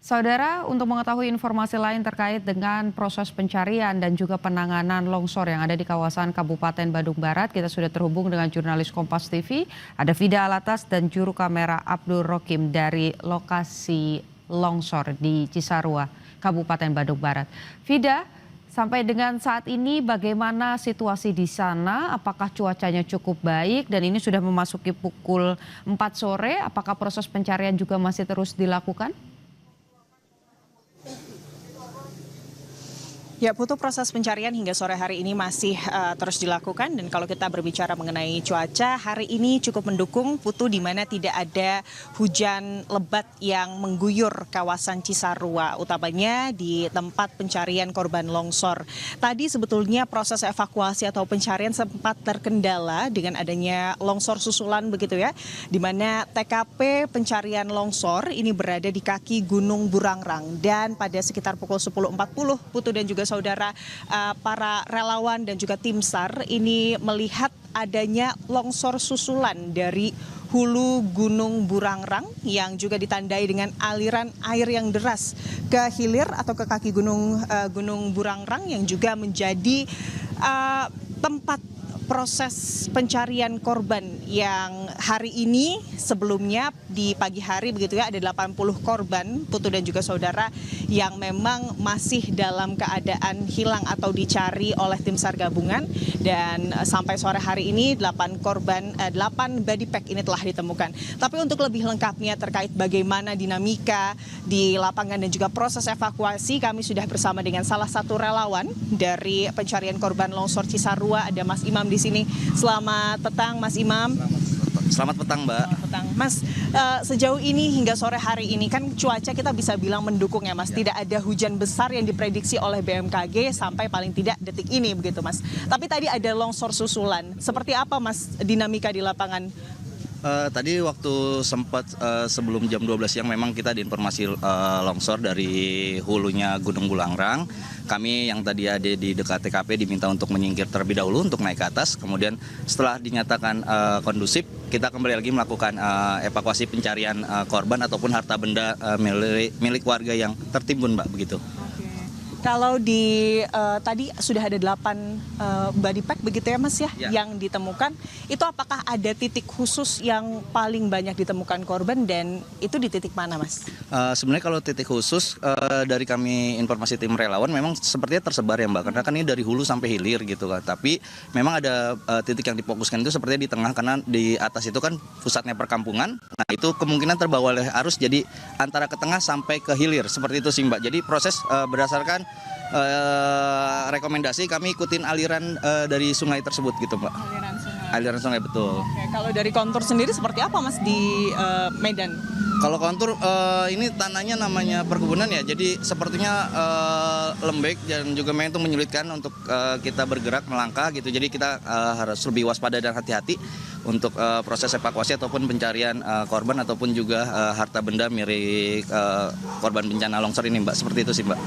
Saudara, untuk mengetahui informasi lain terkait dengan proses pencarian dan juga penanganan longsor yang ada di kawasan Kabupaten Bandung Barat, kita sudah terhubung dengan jurnalis Kompas TV, ada Vida Alatas dan juru kamera Abdul Rokim dari lokasi longsor di Cisarua, Kabupaten Bandung Barat. Vida, sampai dengan saat ini bagaimana situasi di sana? Apakah cuacanya cukup baik dan ini sudah memasuki pukul 4 sore? Apakah proses pencarian juga masih terus dilakukan? Ya, Putu, proses pencarian hingga sore hari ini masih terus dilakukan, dan kalau kita berbicara mengenai cuaca, hari ini cukup mendukung, Putu, di mana tidak ada hujan lebat yang mengguyur kawasan Cisarua, utamanya di tempat pencarian korban longsor. Tadi sebetulnya proses evakuasi atau pencarian sempat terkendala dengan adanya longsor susulan begitu ya, di mana TKP pencarian longsor ini berada di kaki Gunung Burangrang, dan pada sekitar pukul 10.40, Putu dan juga saudara, para relawan dan juga tim SAR ini melihat adanya longsor susulan dari hulu Gunung Burangrang yang juga ditandai dengan aliran air yang deras ke hilir atau ke kaki Gunung Burangrang, yang juga menjadi tempat proses pencarian korban yang hari ini sebelumnya di pagi hari begitu ya, ada 80 korban, Putu dan juga saudara, yang memang masih dalam keadaan hilang atau dicari oleh tim SAR gabungan, dan sampai sore hari ini 8 body pack ini telah ditemukan. Tapi untuk lebih lengkapnya terkait bagaimana dinamika di lapangan dan juga proses evakuasi, kami sudah bersama dengan salah satu relawan dari pencarian korban longsor Cisarua, ada Mas Imam di sini. Selamat petang, Mas Imam. Selamat petang, Mbak. Selamat petang. Mas, sejauh ini hingga sore hari ini kan cuaca kita bisa bilang mendukung ya, Mas. Tidak ada hujan besar yang diprediksi oleh BMKG sampai paling tidak detik ini begitu, Mas. Tapi tadi ada longsor susulan. Seperti apa, Mas, dinamika di lapangan? Tadi waktu sempat sebelum jam 12 siang memang kita diinformasi longsor dari hulunya Gunung Burangrang. Kami yang tadi ada di dekat TKP diminta untuk menyingkir terlebih dahulu untuk naik ke atas. Kemudian setelah dinyatakan kondusif, kita kembali lagi melakukan evakuasi pencarian korban ataupun harta benda milik warga yang tertimbun, Mbak, begitu. Kalau di tadi sudah ada 8 body pack begitu ya, Mas ya, yang ditemukan. Itu apakah ada titik khusus yang paling banyak ditemukan korban, dan itu di titik mana, Mas? Sebenarnya kalau titik khusus dari kami informasi tim relawan memang sepertinya tersebar ya, Mbak, karena kan ini dari hulu sampai hilir gitu kan. Tapi memang ada titik yang difokuskan itu sepertinya di tengah, karena di atas itu kan pusatnya perkampungan. Nah, itu kemungkinan terbawa oleh arus, jadi antara ke tengah sampai ke hilir seperti itu sih, Mbak. Jadi proses berdasarkan rekomendasi kami ikutin aliran dari sungai tersebut gitu, Mbak. Aliran sungai, betul. Oke, kalau dari kontur sendiri seperti apa, Mas, di Medan? Kalau kontur ini tanahnya namanya perkebunan ya, jadi sepertinya lembek dan juga memang itu menyulitkan untuk kita bergerak melangkah gitu. Jadi kita harus lebih waspada dan hati-hati untuk proses evakuasi ataupun pencarian korban ataupun juga harta benda milik korban bencana longsor ini, Mbak. Seperti itu sih, Mbak.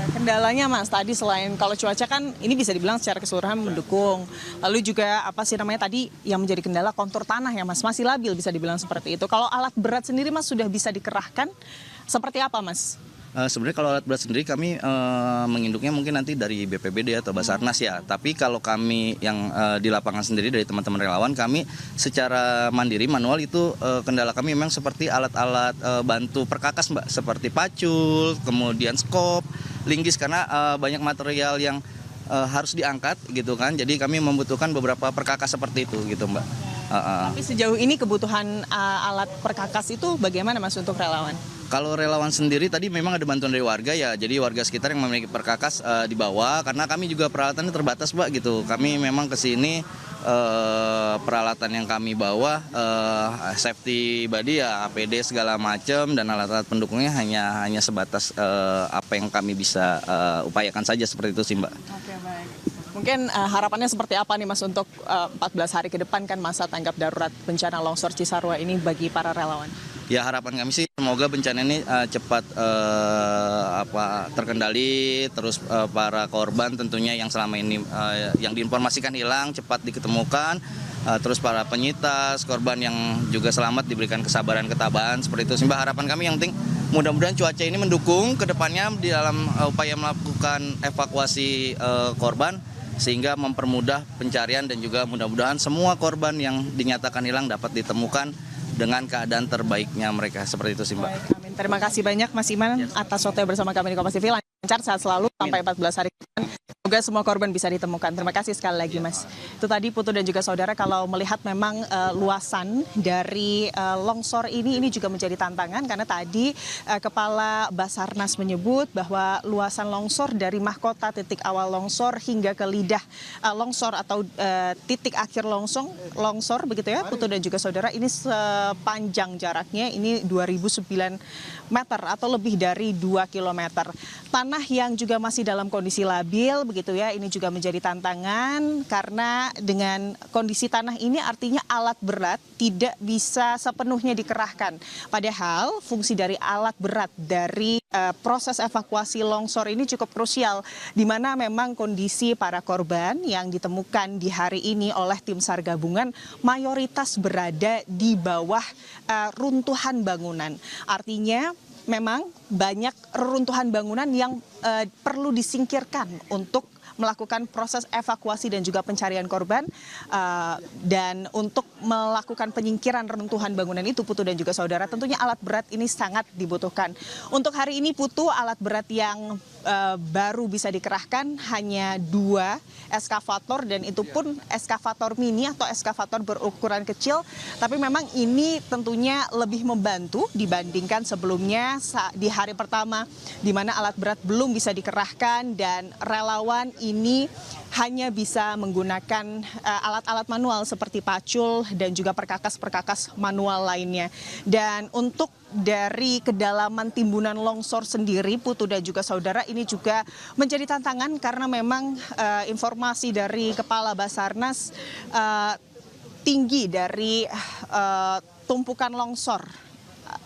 Kendalanya, Mas, tadi selain kalau cuaca kan ini bisa dibilang secara keseluruhan mendukung. Lalu juga tadi yang menjadi kendala kontur tanah ya, Mas, masih labil bisa dibilang seperti itu. Kalau alat berat sendiri, Mas, sudah bisa dikerahkan seperti apa, Mas? Sebenarnya kalau alat berat sendiri kami menginduknya mungkin nanti dari BPBD atau Basarnas ya. Tapi kalau kami yang di lapangan sendiri dari teman-teman relawan, kami secara mandiri manual itu kendala kami memang seperti alat-alat bantu perkakas, Mbak, seperti pacul, kemudian skop, linggis, karena banyak material yang harus diangkat gitu kan. Jadi kami membutuhkan beberapa perkakas seperti itu gitu, Mbak. Tapi sejauh ini kebutuhan alat perkakas itu bagaimana, Mas, untuk relawan? Kalau relawan sendiri tadi memang ada bantuan dari warga ya, jadi warga sekitar yang memiliki perkakas dibawa, karena kami juga peralatannya terbatas, Mbak, gitu. Kami memang ke sini peralatan yang kami bawa safety body ya, APD segala macam, dan alat-alat pendukungnya hanya sebatas apa yang kami bisa upayakan saja, seperti itu sih, Mbak. Oke, baik. Mungkin harapannya seperti apa nih, Mas, untuk 14 hari ke depan kan masa tanggap darurat bencana longsor Cisarua ini bagi para relawan? Ya, harapan kami sih semoga bencana ini cepat terkendali, terus para korban tentunya yang selama ini yang diinformasikan hilang cepat diketemukan, terus para penyintas korban yang juga selamat diberikan kesabaran ketabahan, seperti itu sih, Mbak. Harapan kami yang penting mudah-mudahan cuaca ini mendukung ke depannya di dalam upaya melakukan evakuasi korban sehingga mempermudah pencarian dan juga mudah-mudahan semua korban yang dinyatakan hilang dapat ditemukan dengan keadaan terbaiknya mereka. Seperti itu sih, Mbak. Baik, amin. Terima kasih banyak Mas Iman atas waktunya bersama kami di Kompas TV. Lancar sehat selalu sampai 14 hari ke depan. Semoga semua korban bisa ditemukan. Terima kasih sekali lagi, Mas. Itu tadi Putu dan juga saudara, kalau melihat memang luasan dari longsor ini juga menjadi tantangan karena tadi Kepala Basarnas menyebut bahwa luasan longsor dari mahkota titik awal longsor hingga ke lidah longsor atau titik akhir longsor begitu ya, Putu dan juga saudara, ini sepanjang jaraknya ini 2009 meter atau lebih dari 2 kilometer. Tanah yang juga masih dalam kondisi labil begitu ya, ini juga menjadi tantangan karena dengan kondisi tanah ini artinya alat berat tidak bisa sepenuhnya dikerahkan. Padahal fungsi dari alat berat dari proses evakuasi longsor ini cukup krusial, di mana memang kondisi para korban yang ditemukan di hari ini oleh tim SAR gabungan mayoritas berada di bawah runtuhan bangunan. Artinya memang banyak reruntuhan bangunan yang perlu disingkirkan untuk melakukan proses evakuasi dan juga pencarian korban, dan untuk melakukan penyingkiran reruntuhan bangunan itu, Putu dan juga saudara, tentunya alat berat ini sangat dibutuhkan. Untuk hari ini, Putu, alat berat yang baru bisa dikerahkan hanya 2 eskavator, dan itu pun eskavator mini atau eskavator berukuran kecil, tapi memang ini tentunya lebih membantu dibandingkan sebelumnya di hari pertama di mana alat berat belum bisa dikerahkan dan relawan ini hanya bisa menggunakan alat-alat manual seperti pacul dan juga perkakas-perkakas manual lainnya. Dan untuk dari kedalaman timbunan longsor sendiri, Putu dan juga saudara, ini juga menjadi tantangan karena memang informasi dari Kepala Basarnas tinggi dari tumpukan longsor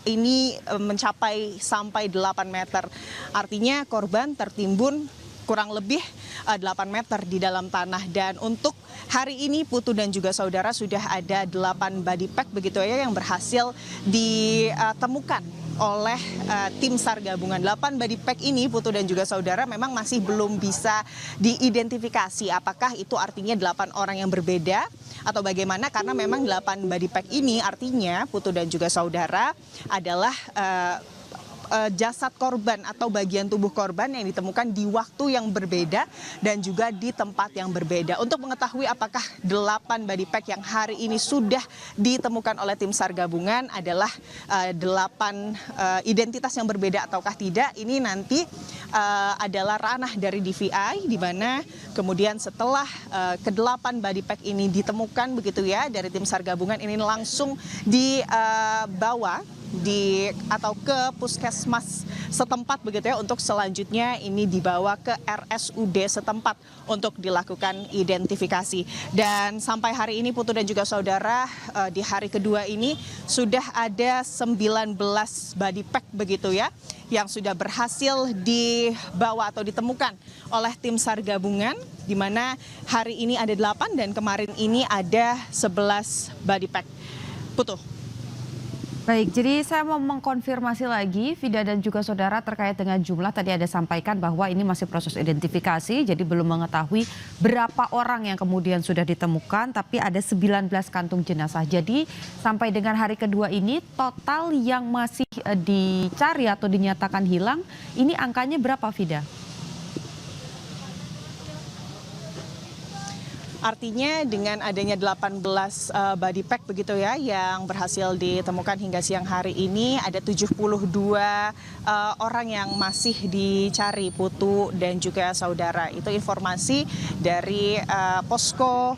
ini mencapai sampai 8 meter. Artinya korban tertimbun kurang lebih 8 meter di dalam tanah. Dan untuk hari ini, Putu dan juga saudara, sudah ada 8 body pack begitu ya yang berhasil ditemukan oleh tim SAR gabungan. 8 body pack ini, Putu dan juga saudara, memang masih belum bisa diidentifikasi apakah itu artinya 8 orang yang berbeda atau bagaimana, karena memang 8 body pack ini artinya, Putu dan juga saudara, adalah jasad korban atau bagian tubuh korban yang ditemukan di waktu yang berbeda dan juga di tempat yang berbeda. Untuk mengetahui apakah 8 body pack yang hari ini sudah ditemukan oleh tim SAR gabungan adalah 8 identitas yang berbeda ataukah tidak, ini nanti adalah ranah dari DVI, di mana kemudian setelah ke-8 body pack ini ditemukan begitu ya dari tim SAR gabungan, ini langsung dibawa atau ke puskesmas setempat begitu ya, untuk selanjutnya ini dibawa ke RSUD setempat untuk dilakukan identifikasi. Dan sampai hari ini, Putu dan juga saudara, di hari kedua ini sudah ada 19 body pack begitu ya yang sudah berhasil dibawa atau ditemukan oleh tim SAR gabungan, di mana hari ini ada 8 dan kemarin ini ada 11 body pack. Putu. Baik, jadi saya mau mengkonfirmasi lagi, Vida dan juga saudara, terkait dengan jumlah. Tadi ada sampaikan bahwa ini masih proses identifikasi, jadi belum mengetahui berapa orang yang kemudian sudah ditemukan, tapi ada 19 kantung jenazah. Jadi sampai dengan hari kedua ini, total yang masih dicari atau dinyatakan hilang, ini angkanya berapa, Vida? Artinya dengan adanya 18 body pack begitu ya yang berhasil ditemukan hingga siang hari ini, ada 72 orang yang masih dicari, Putu dan juga saudara. Itu informasi dari posko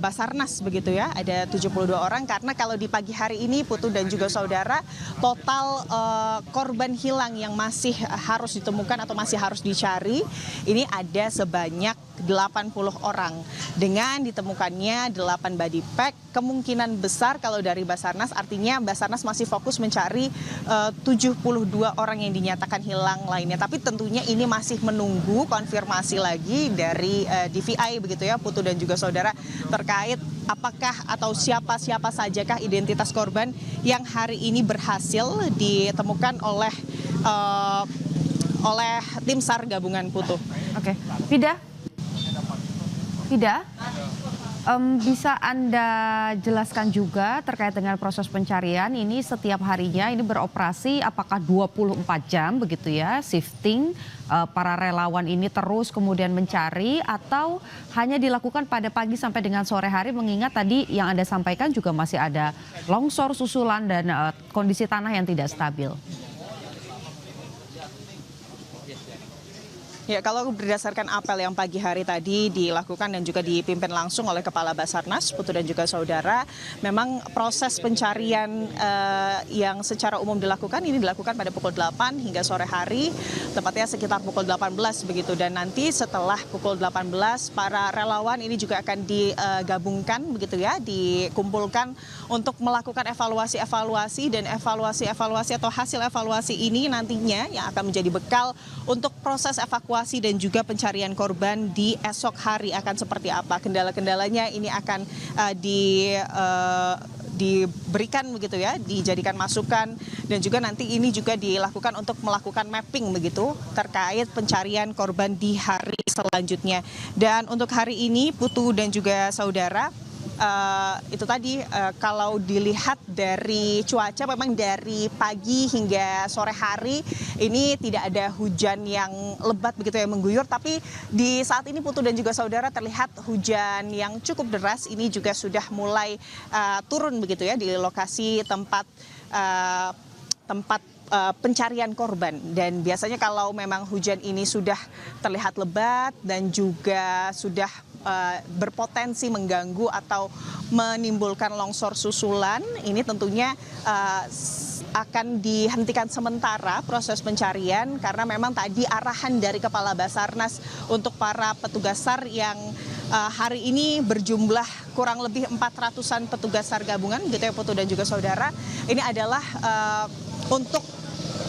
Basarnas begitu ya, ada 72 orang, karena kalau di pagi hari ini, Putu dan juga saudara, total korban hilang yang masih harus ditemukan atau masih harus dicari ini ada sebanyak 80 orang. Dengan ditemukannya 8 body pack, kemungkinan besar kalau dari Basarnas, artinya Basarnas masih fokus mencari 72 22 orang yang dinyatakan hilang lainnya. Tapi tentunya ini masih menunggu konfirmasi lagi dari DVI begitu ya, Putu dan juga saudara, terkait apakah atau siapa sajakah identitas korban yang hari ini berhasil ditemukan oleh tim SAR gabungan, Putu. Oke, Vida, bisa Anda jelaskan juga terkait dengan proses pencarian ini setiap harinya ini beroperasi apakah 24 jam begitu ya, shifting para relawan ini terus kemudian mencari atau hanya dilakukan pada pagi sampai dengan sore hari, mengingat tadi yang Anda sampaikan juga masih ada longsor susulan dan kondisi tanah yang tidak stabil. Ya, kalau berdasarkan apel yang pagi hari tadi dilakukan dan juga dipimpin langsung oleh Kepala Basarnas, Putu dan juga saudara, memang proses pencarian yang secara umum dilakukan pada pukul 8 hingga sore hari, tepatnya sekitar pukul 18 begitu. Dan nanti setelah pukul 18 para relawan ini juga akan digabungkan begitu ya, dikumpulkan untuk melakukan evaluasi dan evaluasi atau hasil evaluasi ini nantinya yang akan menjadi bekal untuk proses evakuasi dan juga pencarian korban di esok hari akan seperti apa. Kendala-kendalanya ini akan diberikan begitu ya, dijadikan masukan, dan juga nanti ini juga dilakukan untuk melakukan mapping begitu terkait pencarian korban di hari selanjutnya. Dan untuk hari ini Putu dan juga saudara, itu tadi kalau dilihat dari cuaca memang dari pagi hingga sore hari ini tidak ada hujan yang lebat begitu yang mengguyur, tapi di saat ini Putu dan juga saudara terlihat hujan yang cukup deras ini juga sudah mulai turun begitu ya di lokasi tempat pencarian korban. Dan biasanya kalau memang hujan ini sudah terlihat lebat dan juga sudah berpotensi mengganggu atau menimbulkan longsor susulan, ini tentunya akan dihentikan sementara proses pencarian karena memang tadi arahan dari Kepala Basarnas untuk para petugas SAR yang hari ini berjumlah kurang lebih 400-an petugas SAR gabungan gitu ya, Putu dan juga saudara, ini adalah untuk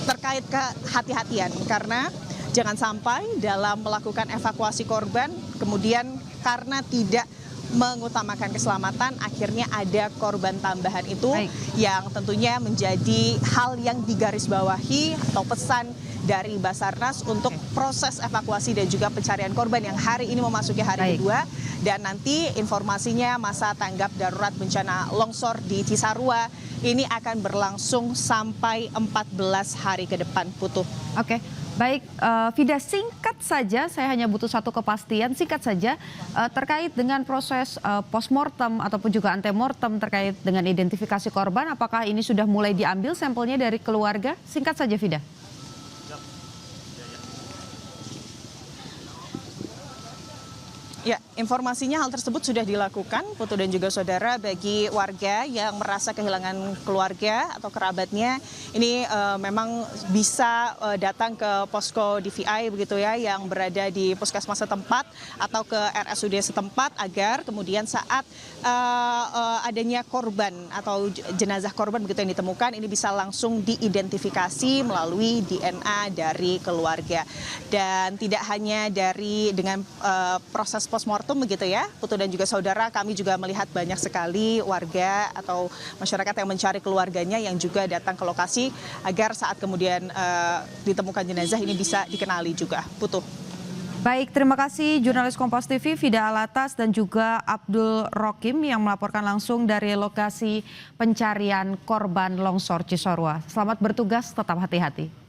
terkait kehati-hatian karena jangan sampai dalam melakukan evakuasi korban kemudian karena tidak mengutamakan keselamatan akhirnya ada korban tambahan itu. Baik. Yang tentunya menjadi hal yang digarisbawahi atau pesan dari Basarnas untuk proses evakuasi dan juga pencarian korban yang hari ini memasuki hari kedua, dan nanti informasinya masa tanggap darurat bencana longsor di Cisarua ini akan berlangsung sampai 14 hari ke depan, Putu. Oke. Baik, Vida, singkat saja, saya hanya butuh satu kepastian, singkat saja terkait dengan proses postmortem ataupun juga antemortem terkait dengan identifikasi korban, apakah ini sudah mulai diambil sampelnya dari keluarga? Singkat saja, Vida. Ya, informasinya hal tersebut sudah dilakukan, Putu dan juga saudara, bagi warga yang merasa kehilangan keluarga atau kerabatnya. Ini memang bisa datang ke posko DVI begitu ya, yang berada di puskesmas setempat atau ke RSUD setempat agar kemudian saat adanya korban atau jenazah korban begitu yang ditemukan, ini bisa langsung diidentifikasi melalui DNA dari keluarga. Dan tidak hanya dengan proses postmortem begitu ya, Putu dan juga saudara, kami juga melihat banyak sekali warga atau masyarakat yang mencari keluarganya yang juga datang ke lokasi agar saat kemudian ditemukan jenazah ini bisa dikenali juga, Putu. Baik, terima kasih jurnalis Kompas TV Vida Alatas dan juga Abdul Rokim yang melaporkan langsung dari lokasi pencarian korban longsor Cisarua. Selamat bertugas, tetap hati-hati.